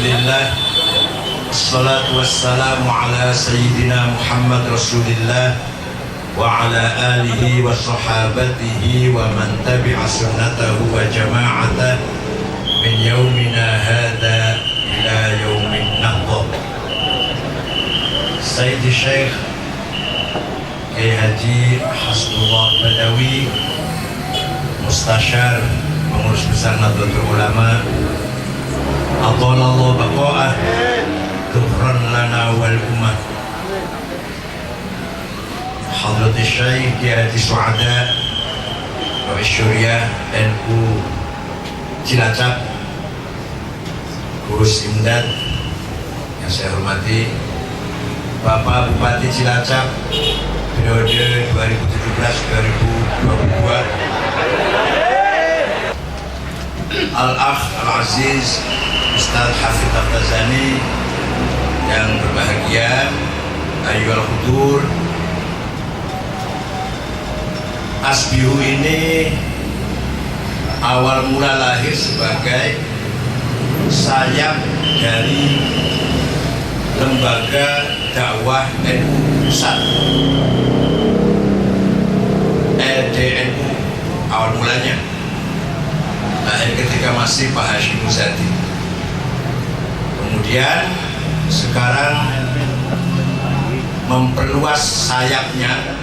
Alhamdulillah, wassalatu wassalamu ala sayyidina Muhammad Rasulillah wa ala alihi wa sahabatihi wa man tabi'a sunnatahu wa jama'atah min yaumina hadha ila yaumin nahdah. Sayyidi Syekh Kiai Haji Hasbullah Badawi, Mustasyar Pengurus Besar Nahdlatul Ulama, Athalallahu baqa'ah, Tughran lana wal ummah. Hadratus Syekh Kiai Haji Su'ada Rawi Syuriah NU Cilacap, Urus Imdad yang saya hormati, Bapak Bupati Cilacap periode 2017-2022, Al-Akh Al-Aziz Ustaz Hafidh Al-Tazani yang berbahagia, Ayyuhal Hudur. Asbihu ini awal mula lahir sebagai sayap dari lembaga dakwah NU Pusat, LDNU. Awal mulanya lahir ketika masih Pak Hashim Muzadi. Kemudian sekarang memperluas sayapnya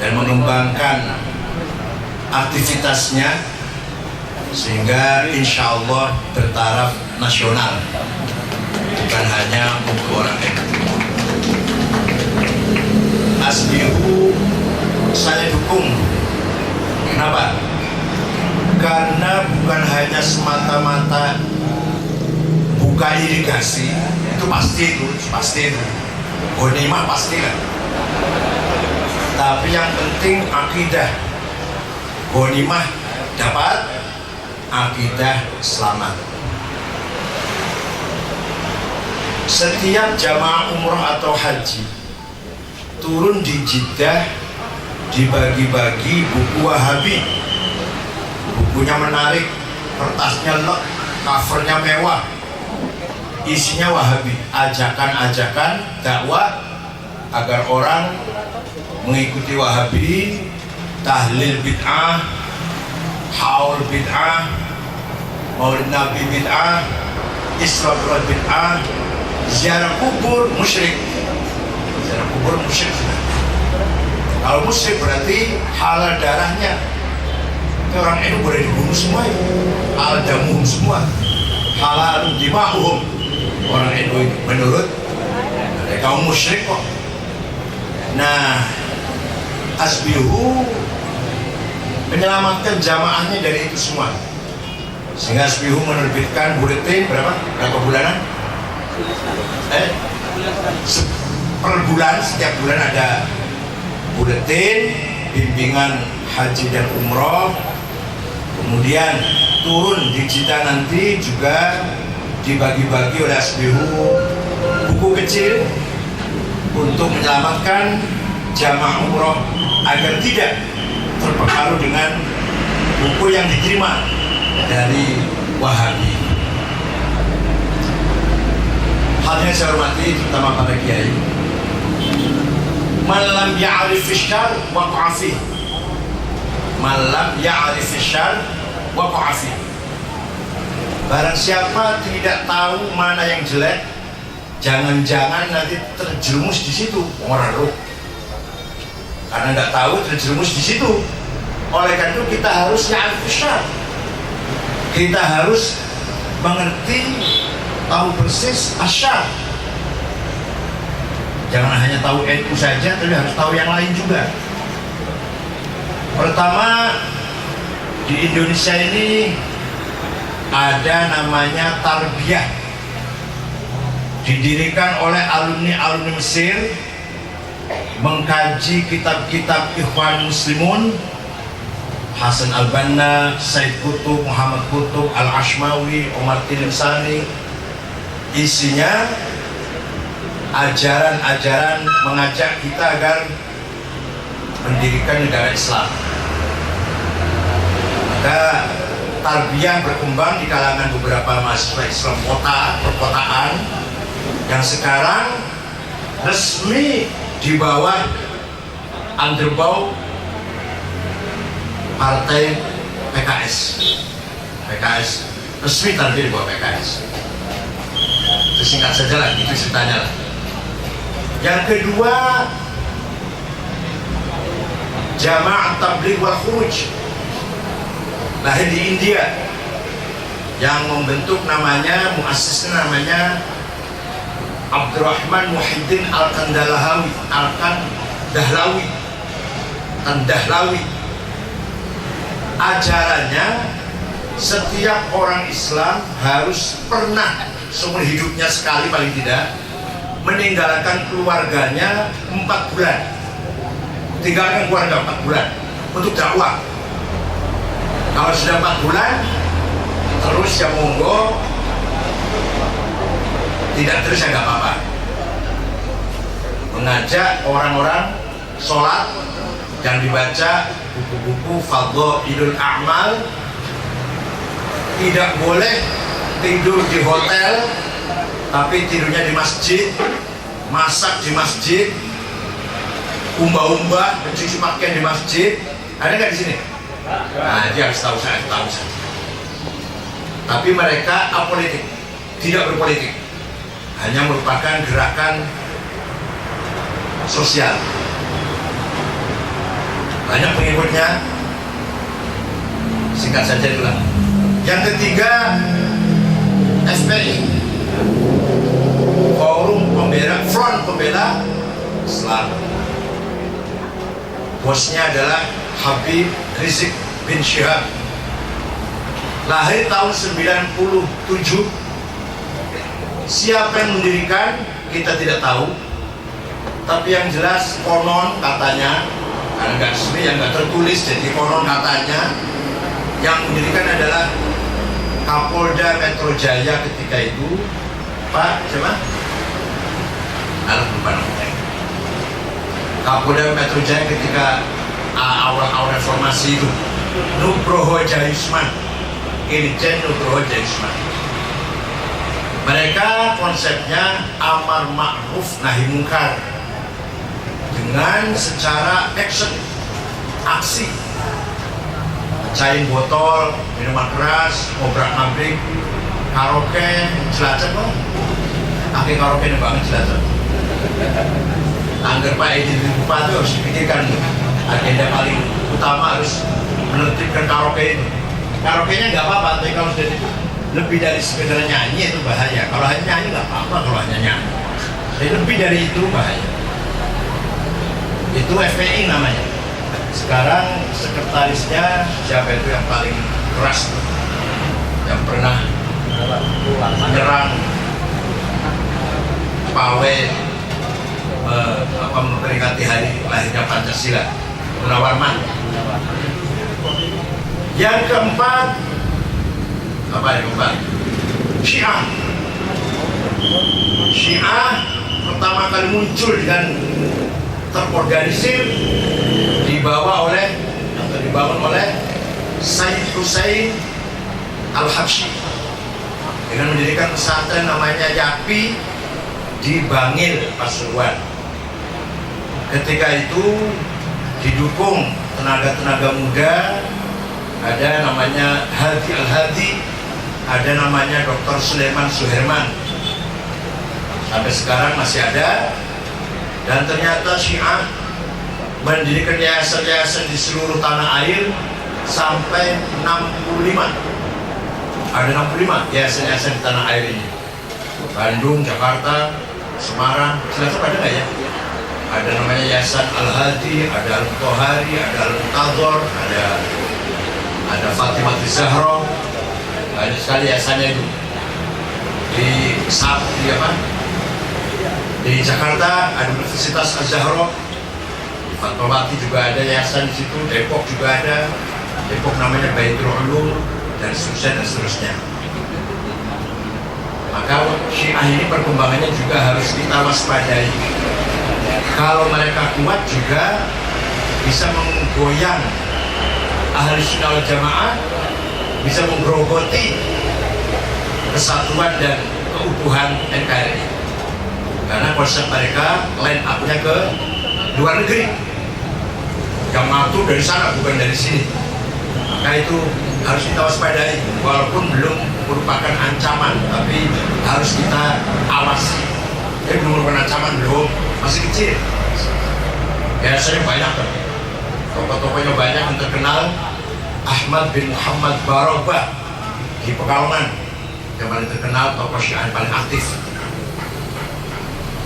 dan mengembangkan aktivitasnya sehingga insya Allah bertaraf nasional, bukan hanya untuk orang NU. Asbihu saya dukung. Kenapa? Karena bukan hanya semata-mata buka irigasi, itu pasti itu. Ghanimah pasti kan. Tapi yang penting akidah. Ghanimah dapat, akidah selamat. Setiap jamaah umroh atau haji turun di Jeddah dibagi-bagi buku Wahabi. Bukunya menarik, kertasnya lek, covernya mewah, isinya Wahabi, ajakan-ajakan dakwah agar orang mengikuti Wahabi, tahlil bid'ah, haul bid'ah, maulid Nabi bid'ah, Isra Mi'raj bid'ah, ziarah kubur musyrik. Ziarah kubur musyrik. Kalau musyrik berarti halal darahnya. Orang NU boleh dibunuh semua, al-damuhum semua, halal dimahum. Orang NU menurut kaum musyrik kok. Nah, Asbihu menyelamatkan jamaahnya dari itu semua, sehingga Asbihu menerbitkan buletin berapa bulanan? Per bulan, setiap bulan ada buletin bimbingan haji dan umroh. Kemudian turun di Jeddah nanti juga dibagi-bagi oleh Asbihu buku kecil untuk menyelamatkan jamaah umroh agar tidak terpengaruh dengan buku yang diterima dari Wahabi. Hal yang saya hormati terutama para kiai, man lam ya'rif syarr waqa'a fihi, man lam ya'rif syarr waqa'a fihi. Barang siapa tidak tahu mana yang jelek, jangan-jangan nanti terjerumus di situ. Orang karena tidak tahu terjerumus di situ. Oleh karena itu kita harus ya'rif syarr, kita harus mengerti, tahu persis asyar. Jangan hanya tahu NU saja, tapi harus tahu yang lain juga. Pertama, di Indonesia ini ada namanya tarbiyah, didirikan oleh alumni Mesir, mengkaji kitab-kitab Ikhwan Muslimun, Hasan Al-Banna, Said Qutb, Muhammad Qutb, Al-Ashmawi, Omar Tilimsani. Isinya ajaran-ajaran mengajak kita agar mendirikan negara Islam. Maka tarbiyah berkembang di kalangan beberapa mahasiswa Islam perkotaan yang sekarang resmi di bawah underbau partai PKS. PKS resmi tarbiyah di bawah PKS. Itu singkat saja lah, itu ceritanya lah. Yang kedua, Jamaah Tabligh wal Khuruj, lahir di India, yang membentuk namanya, muassisnya namanya Abdurrahman Muhyiddin Al-Kandahlawi. Ajarannya, setiap orang Islam harus pernah seumur hidupnya sekali paling tidak meninggalkan keluarganya 4 bulan. Tinggalkan keluarga 4 bulan untuk dakwah. Kalau sudah 4 bulan terus ya monggo, tidak terus ya nggak apa-apa. Mengajak orang-orang sholat yang dibaca buku-buku Fadhailul A'mal, tidak boleh tidur di hotel, tapi tidurnya di masjid, masak di masjid, umba-umba, mencuci pakaian di masjid. Ada nggak di sini? Nah, dia harus tahu saja. Tapi mereka apolitik, tidak berpolitik, hanya merupakan gerakan sosial. Banyak pengikutnya. Singkat saja itulah. Yang ketiga, FPI, Front Pembela Islam. Bosnya adalah Habib Rizik bin Syihab, lahir tahun 97. Siapa yang mendirikan kita tidak tahu, tapi yang jelas konon katanya, karena nggak resmi, yang nggak tertulis, jadi konon katanya yang mendirikan adalah Kapolda Metro Jaya ketika itu, Pak siapa? Lupa namanya. Kapolda Metro Jaya ketika awal-awal reformasi itu, Nugroho Jayusman, Irjen Nugroho Jayusman. Mereka konsepnya amar ma'ruf nahi mungkar dengan secara aksi. Pecahin botol, minuman keras, obrak-abrik, karaoke, jelajah kok. Akhirnya karaoke ini banget jelajah. Anggar Pak Edi Bupati harus dipikirkan agenda paling utama, harus menertibkan karaoke itu. Karaoke-nya nggak apa-apa, tapi kalau sudah lebih dari sekedar nyanyi itu bahaya. Kalau hanya nyanyi nggak apa-apa, kalau hanya nyanyi. Jadi lebih dari itu bahaya. Itu FPI namanya. Sekarang sekretarisnya siapa itu yang paling keras, yang pernah menyerang Pawe, memperingati hari lahirnya Pancasila, Munawwarman. Yang keempat, apa yang keempat? Syiah pertama kali muncul dan terorganisir dibangun oleh Sayyid Hussein Al-Habsyi dengan mendirikan pesantren namanya Yapi di Bangil, Pasuruan. Ketika itu didukung tenaga-tenaga muda, ada namanya Hadi Al-Hadi, ada namanya Dr. Sulaiman Suherman, sampai sekarang masih ada. Dan ternyata Syiah mendirikan yayasan-yayasan di seluruh tanah air sampai 65. Ada 65 yayasan-yayasan di tanah air ini. Bandung, Jakarta, Semarang, Cilacap ada nggak ya? Ada namanya Yayasan Al-Hadi, ada Al-Mutohari, ada Al-Mutadhor, ada Fatimah Zahra. Banyak sekali yayasannya itu. Di Jakarta ada Universitas Az-Zahra, di Fatmawati juga ada yayasan di situ, Depok juga ada, Depok namanya Baitul Ulum, dan seterusnya. Maka Syiah ini perkembangannya juga harus kita waspadai. Kalau mereka kuat juga bisa menggoyang Ahli Sunnah wal Jamaah bisa menggerogoti kesatuan dan keutuhan NKRI. Karena konsep mereka line up-nya ke luar negeri, yang ngatur dari sana bukan dari sini. Maka itu harus kita waspadai, walaupun belum merupakan ancaman, tapi harus kita awasi. Belum merupakan ancaman, belum, masih kecil. Biasanya banyak kan, tokoh-tokohnya banyak yang terkenal. Ahmad bin Muhammad Barobah di Pekalongan yang paling terkenal, tokoh Syiah paling aktif.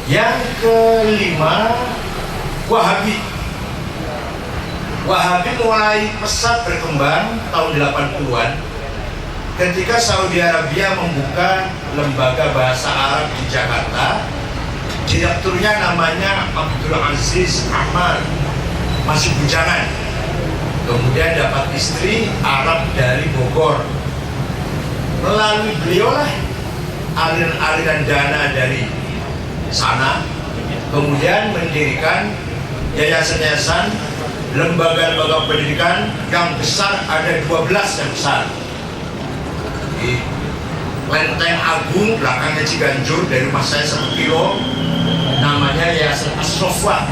Yang kelima, Wahabi. Wahabi mulai pesat berkembang tahun 80-an ketika Saudi Arabia membuka lembaga bahasa Arab di Jakarta. Direkturnya namanya Abdul Aziz Ahmad, masih bujangan. Kemudian dapat istri Arab dari Bogor. Melalui beliau lah aliran-aliran dana dari sana, kemudian mendirikan yayasan-yayasan, lembaga-lembaga pendidikan yang besar, ada 12 yang besar. Di Lenteng Agung, belakangnya Ciganjur, dari rumah saya 1 kilo, namanya Yayasan As-Sofwa.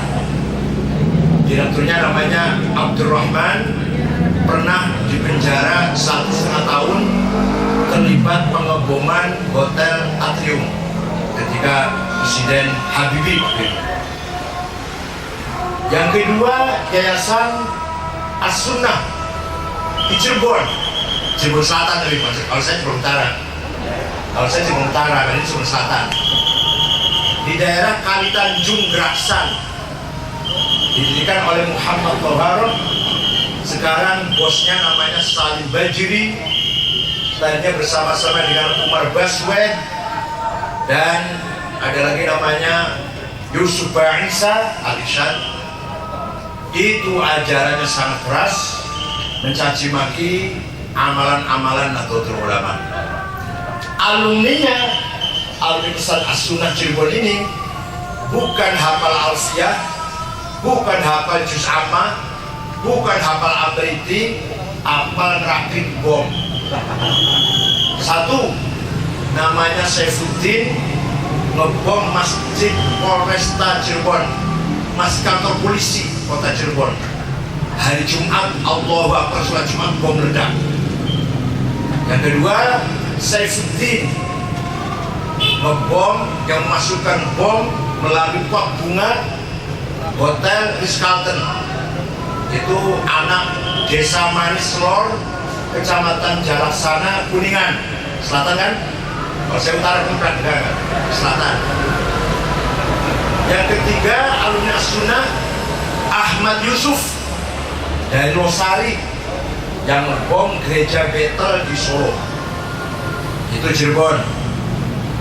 Direkturnya namanya Abdurrahman, pernah dipenjara 1,5 tahun terlibat pengeboman Hotel Atrium ketika Presiden Habibie. Yang kedua, Yayasan As-Sunnah di Cirebon Selatan, tapi kalau saya Cirebon Utara. Kalau saya Cirebon Utara, kan ini Cirebon Selatan. Di daerah Kali Tanjung Geraksan, didirikan oleh Muhammad Toharoh. Sekarang bosnya namanya Salim Bajiri, tadinya bersama-sama dengan Umar Baswed, dan ada lagi namanya Yusuf Ba'isa Al-Irsyad. Itu ajarannya sangat keras, mencaci maki amalan-amalan Nahdlatul Ulama. Alumninya, alumni Pesantren As-Sunnah Cirebon ini bukan hafal alfiyah, bukan hafal juz amma, bukan hafal abaiti, hafal rakit bom. Satu, namanya Saifuddin, ngebom Masjid Polresta Cirebon, kantor polisi kota Cirebon. Hari Jumat, Allahu Akbar, sholat Jumat, bom meledak. Yang kedua, Saifuddin ngebom, yang memasukkan bom melalui pot bunga Hotel Ritz-Carlton. Itu anak Desa Manis Lor, Kecamatan Jalaksana, Kuningan Selatan kan? Kalau saya utara bukan, selatan. Yang ketiga, alumni As-Sunnah Ahmad Yusuf dari Losari yang ngebom gereja Betel di Solo. Itu Cirebon.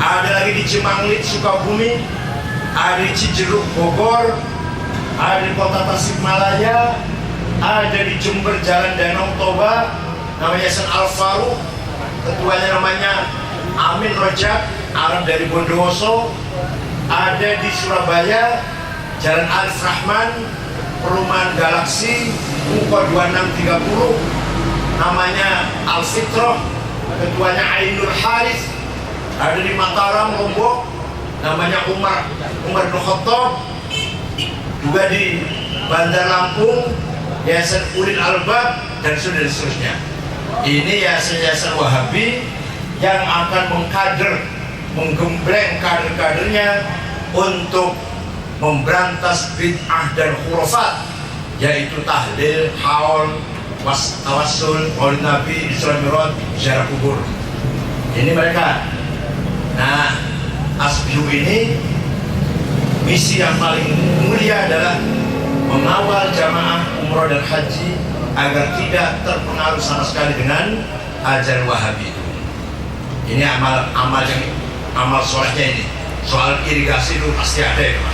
Ada lagi di Cimanglit, Sukabumi, ada di Cijeruk, Bogor, ada di kota Tasikmalaya, ada di Jember, Jalan Danau Toba, namanya Yayasan Al-Faruq, ketuanya namanya Amin Rojak, Arab dari Bondowoso. Ada di Surabaya, Jalan Arif Rahman, Perumahan Galaksi, Muko 2630, namanya Al-Fitroh, ketuanya Ainul Haris. Ada di Mataram, Lombok, namanya Umar bin Khattab. Juga di Bandar Lampung, Yayasan Ulil Albab, dan seterusnya. Ini yayasan-yayasan Wahabi yang akan menggembleng kader-kadernya untuk memberantas bid'ah dan khurafat, yaitu tahlil, haul, tawassul, maulid Nabi, Isra Mi'raj, ziarah kubur. Ini mereka. Nah, Asbiu ini misi yang paling mulia adalah mengawal jamaah umroh dan haji agar tidak terpengaruh sama sekali dengan ajaran Wahabi. Ini amal solehnya ini. Soal irigasi itu pasti ada ya, Mas.